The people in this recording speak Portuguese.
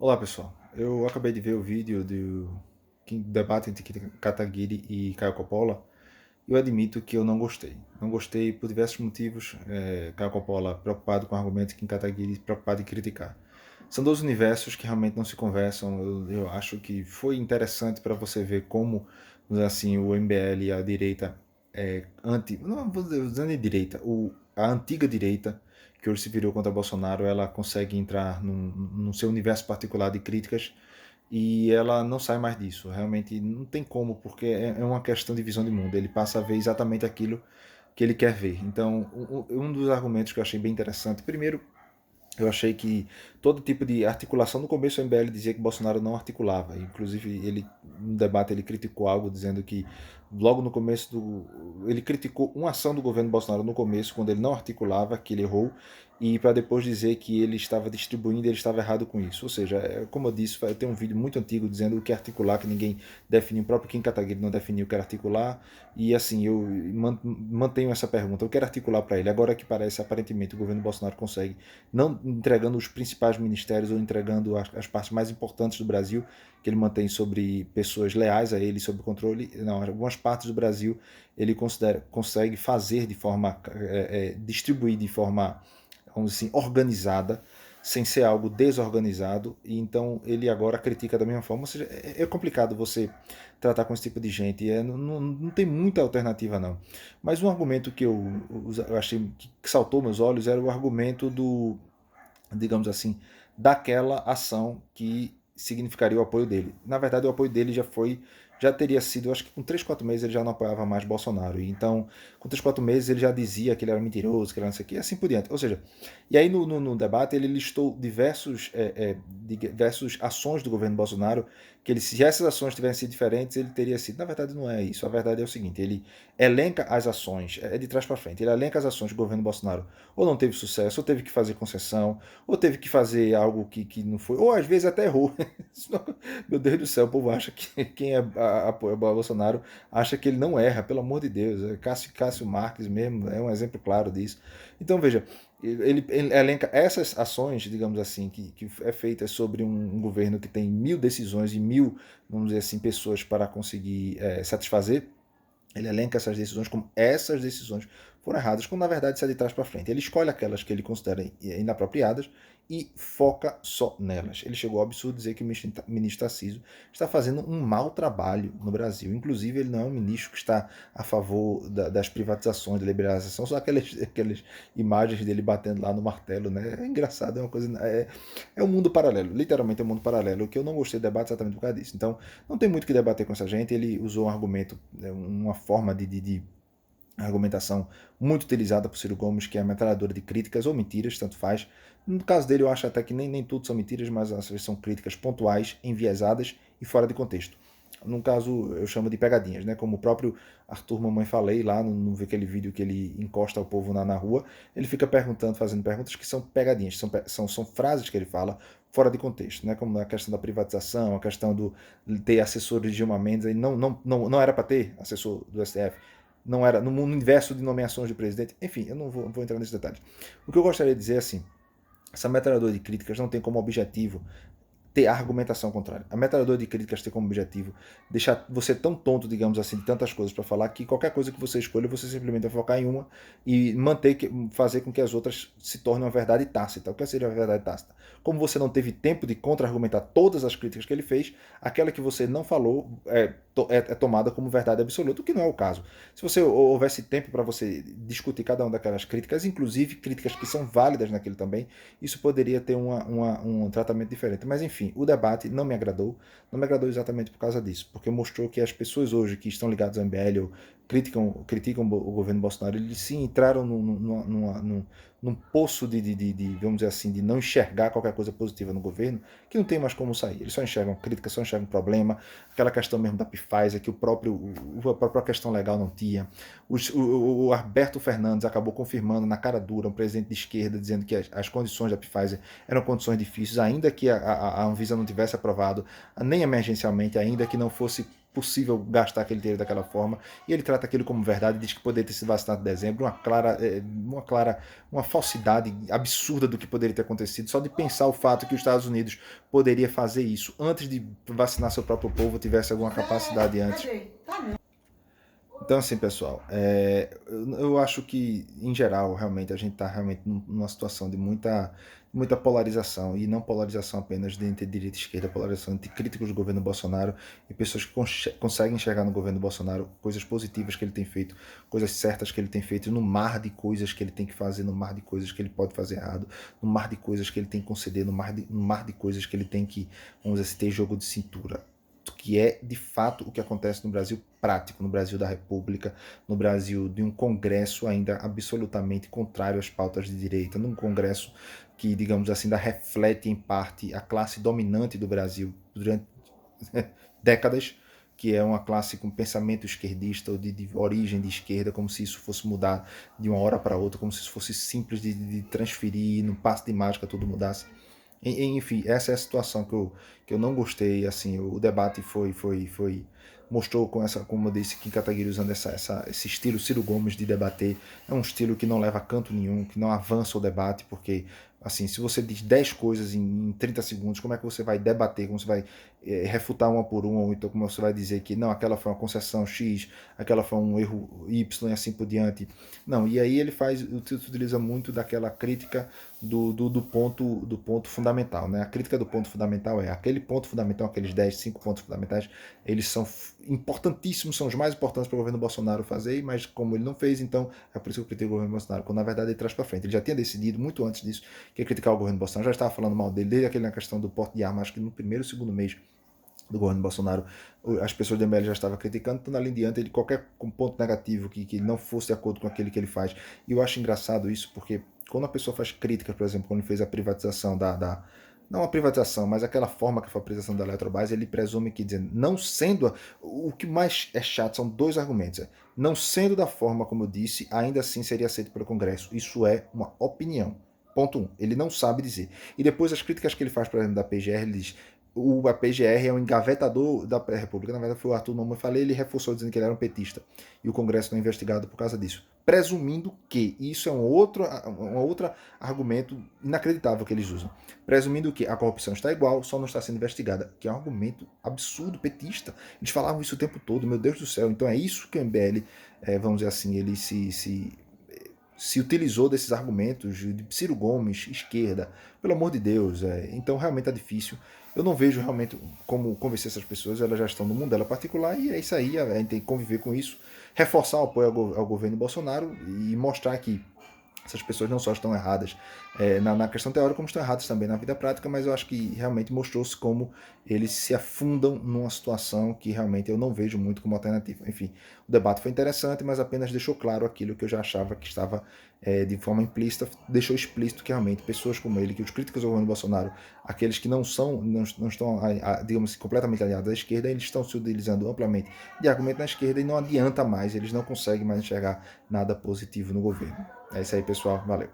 Olá pessoal, eu acabei de ver o vídeo do debate entre Kim Kataguiri e Caio Coppola. Eu admito que eu não gostei. Não gostei por diversos motivos. Caio Coppola preocupado com argumentos, Kim Kataguiri preocupado em criticar. São dois universos que realmente não se conversam. Eu acho que foi interessante para você ver como, vamos dizer assim, o MBL e a direita não vou dizer nem direita, a antiga direita que hoje se virou contra Bolsonaro, ela consegue entrar no seu universo particular de críticas e ela não sai mais disso. Realmente não tem como, porque é uma questão de visão de mundo. Ele passa a ver exatamente aquilo que ele quer ver. Então, um dos argumentos que eu achei bem interessante, primeiro, eu achei que todo tipo de articulação, no começo o MBL dizia que Bolsonaro não articulava, inclusive ele no debate ele criticou algo dizendo que logo no começo ele criticou uma ação do governo Bolsonaro no começo, quando ele não articulava, que ele errou, e para depois dizer que ele estava distribuindo, ele estava errado com isso. Ou seja, como eu disse, eu tenho um vídeo muito antigo dizendo o que é articular, que ninguém definiu, o próprio Kim Kataguiri não definiu o que era articular, e assim, eu mantenho essa pergunta, eu quero articular para ele, agora que parece, aparentemente, o governo Bolsonaro consegue, não entregando os principais ministérios ou entregando as partes mais importantes do Brasil, que ele mantém sobre pessoas leais a ele, sob controle, não, algumas partes do Brasil ele consegue fazer de forma, distribuir de forma, vamos dizer assim, organizada, sem ser algo desorganizado, e então ele agora critica da mesma forma. Ou seja, é complicado você tratar com esse tipo de gente, não tem muita alternativa não. Mas um argumento que eu achei que saltou meus olhos era o argumento do, digamos assim, daquela ação que significaria o apoio dele. Na verdade, o apoio dele já teria sido, acho que com 3, 4 meses ele já não apoiava mais Bolsonaro. E então, com 3, 4 meses ele já dizia que ele era mentiroso, que ele era não sei o quê, e assim por diante. Ou seja, e aí no debate ele listou diversos ações do governo Bolsonaro, que ele, se essas ações tivessem sido diferentes, ele teria sido. Na verdade, não é isso. A verdade é o seguinte: ele elenca as ações, é de trás para frente, ele elenca as ações do governo Bolsonaro, ou não teve sucesso, ou teve que fazer concessão, ou teve que fazer algo que não foi, ou às vezes até errou. Meu Deus do céu, o povo acha que quem apoia o Bolsonaro acha que ele não erra, pelo amor de Deus. Cássio Marques mesmo é um exemplo claro disso. Então veja, ele elenca essas ações, digamos assim, que é feita sobre um governo que tem 1000 decisões e 1000, vamos dizer assim, pessoas para conseguir satisfazer. Ele elenca essas decisões como essas decisões foram erradas, quando na verdade isso é de trás para frente. Ele escolhe aquelas que ele considera inapropriadas e foca só nelas. Ele chegou ao absurdo de dizer que o ministro Tarcísio está fazendo um mau trabalho no Brasil. Inclusive, ele não é um ministro que está a favor das privatizações, da liberalização, só aquelas imagens dele batendo lá no martelo, né? É engraçado, é uma coisa. É um mundo paralelo, literalmente é um mundo paralelo, que eu não gostei do debate exatamente por causa disso. Então, não tem muito o que debater com essa gente. Ele usou um argumento, uma forma de argumentação muito utilizada por Ciro Gomes, que é a metralhadora de críticas ou mentiras, tanto faz. No caso dele, eu acho até que nem tudo são mentiras, mas às vezes são críticas pontuais, enviesadas e fora de contexto. No caso, eu chamo de pegadinhas, né? Como o próprio Arthur Mamãe falei lá no aquele vídeo que ele encosta o povo na rua, ele fica perguntando, fazendo perguntas que são pegadinhas, são frases que ele fala fora de contexto, né? Como a questão da privatização, a questão do ter assessor de Dilma Mendes, aí não era para ter assessor do STF, não era no universo de nomeações de presidente, enfim, eu não vou entrar nesses detalhes. O que eu gostaria de dizer é assim, essa metralhadora de críticas não tem como objetivo ter argumentação contrária. A metralhadora de críticas tem como objetivo deixar você tão tonto, digamos assim, de tantas coisas para falar, que qualquer coisa que você escolha, você simplesmente vai focar em uma e fazer com que as outras se tornem uma verdade tácita. O que seria a verdade tácita? Como você não teve tempo de contra-argumentar todas as críticas que ele fez, aquela que você não falou é tomada como verdade absoluta, o que não é o caso. Se você houvesse tempo para você discutir cada uma daquelas críticas, inclusive críticas que são válidas naquilo também, isso poderia ter um tratamento diferente. Mas enfim, o debate não me agradou. Não me agradou exatamente por causa disso, porque mostrou que as pessoas hoje que estão ligadas ao MBL ou criticam o governo Bolsonaro, eles sim entraram num poço vamos dizer assim, de não enxergar qualquer coisa positiva no governo, que não tem mais como sair. Eles só enxergam crítica, só enxergam problema, aquela questão mesmo da Pfizer, que a própria questão legal não tinha. O Alberto Fernandes acabou confirmando na cara dura, um presidente de esquerda, dizendo que as condições da Pfizer eram condições difíceis, ainda que a Anvisa não tivesse aprovado, nem emergencialmente, ainda que não fosse possível gastar aquele dinheiro daquela forma, e ele trata aquilo como verdade, diz que poderia ter sido vacinado em dezembro, uma falsidade absurda do que poderia ter acontecido, só de pensar o fato que os Estados Unidos poderia fazer isso antes de vacinar seu próprio povo, tivesse alguma capacidade antes. Então, assim, pessoal, eu acho que, em geral, realmente, a gente está realmente numa situação de muita polarização, e não polarização apenas de entre direita e esquerda, polarização entre críticos do governo Bolsonaro e pessoas que conseguem enxergar no governo Bolsonaro coisas positivas que ele tem feito, coisas certas que ele tem feito, no mar de coisas que ele tem que fazer, no mar de coisas que ele pode fazer errado, no mar de coisas que ele tem que conceder, no mar de coisas que ele tem que, vamos dizer, ter jogo de cintura, que é de fato o que acontece no Brasil prático, no Brasil da República, no Brasil de um Congresso ainda absolutamente contrário às pautas de direita, num Congresso que, digamos assim, ainda reflete em parte a classe dominante do Brasil durante décadas, que é uma classe com pensamento esquerdista ou de origem de esquerda, como se isso fosse mudar de uma hora para outra, como se isso fosse simples de transferir, num passo de mágica tudo mudasse. Enfim, essa é a situação que eu não gostei. Assim, o debate mostrou como eu disse, Kim Kataguiri usando esse estilo Ciro Gomes de debater. É um estilo que não leva a canto nenhum, que não avança o debate, porque assim, se você diz 10 coisas em 30 segundos, como é que você vai debater, como você vai refutar uma por uma, ou então como você vai dizer que não, aquela foi uma concessão X, aquela foi um erro Y e assim por diante. Não, e aí ele utiliza muito daquela crítica do ponto fundamental, né? A crítica do ponto fundamental é aquele ponto fundamental, aqueles 5 pontos fundamentais, eles são importantíssimos, são os mais importantes para o governo Bolsonaro fazer, mas como ele não fez, então é por isso que eu critico o governo Bolsonaro, quando na verdade ele traz para frente. Ele já tinha decidido muito antes disso que ia criticar o governo Bolsonaro, já estava falando mal dele, desde aquele na questão do porte de armas, acho que no primeiro ou segundo mês do governo Bolsonaro, as pessoas do MBL já estavam criticando, então ali em diante, ele, qualquer ponto negativo que não fosse de acordo com aquele que ele faz. E eu acho engraçado isso, porque quando a pessoa faz críticas, por exemplo, quando ele fez a privatização não a privatização, mas aquela forma que foi a privatização da Eletrobras, ele presume que, dizendo, não sendo, o que mais é chato são dois argumentos, não sendo da forma como eu disse, ainda assim seria aceito pelo Congresso. Isso é uma opinião. Ponto 1. Ele não sabe dizer. E depois as críticas que ele faz, por exemplo, da PGR, ele diz: a PGR é um engavetador da República. Na verdade, foi o Arthur Nomo que eu falei, ele reforçou dizendo que ele era um petista. E o Congresso não é investigado por causa disso. Presumindo que, isso é um outro argumento inacreditável que eles usam. Presumindo que a corrupção está igual, só não está sendo investigada. Que é um argumento absurdo, petista. Eles falavam isso o tempo todo, meu Deus do céu. Então é isso que o MBL, vamos dizer assim, ele se utilizou desses argumentos de Ciro Gomes, esquerda, pelo amor de Deus. Então realmente é difícil. Eu não vejo realmente como convencer essas pessoas, elas já estão no mundo dela particular e é isso aí, a gente tem que conviver com isso, reforçar o apoio ao governo Bolsonaro e mostrar que essas pessoas não só estão erradas na questão teórica, como estão erradas também na vida prática, mas eu acho que realmente mostrou-se como eles se afundam numa situação que realmente eu não vejo muito como alternativa. Enfim, o debate foi interessante, mas apenas deixou claro aquilo que eu já achava que estava de forma implícita, deixou explícito que realmente pessoas como ele, que os críticos ao governo Bolsonaro, aqueles que não estão, digamos assim, completamente alinhados à esquerda, eles estão se utilizando amplamente de argumento na esquerda e não adianta mais, eles não conseguem mais enxergar nada positivo no governo. É isso aí, pessoal. Valeu.